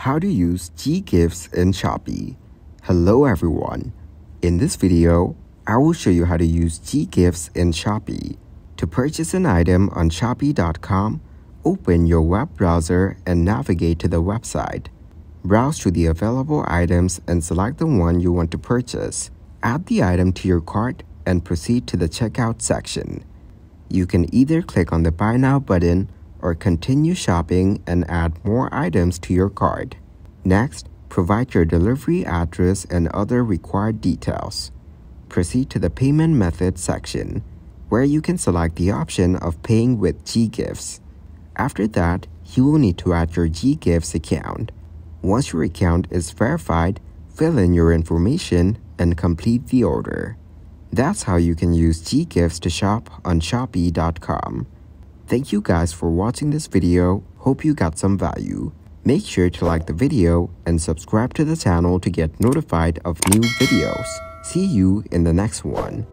How to use Ggives in Shopee. Hello everyone. In this video, I will show you how to use Ggives in Shopee. To purchase an item on Shopee.com, open your web browser and navigate to the website. Browse through the available items and select the one you want to purchase. Add the item to your cart and proceed to the checkout section. You can either click on the Buy Now button or continue shopping and add more items to your cart. Next, provide your delivery address and other required details. Proceed to the Payment Method section, where you can select the option of paying with Ggives. After that, you will need to add your Ggives account. Once your account is verified, fill in your information and complete the order. That's how you can use Ggives to shop on Shopee.com. Thank you guys for watching this video. Hope you got some value. Make sure to like the video and subscribe to the channel to get notified of new videos. See you in the next one.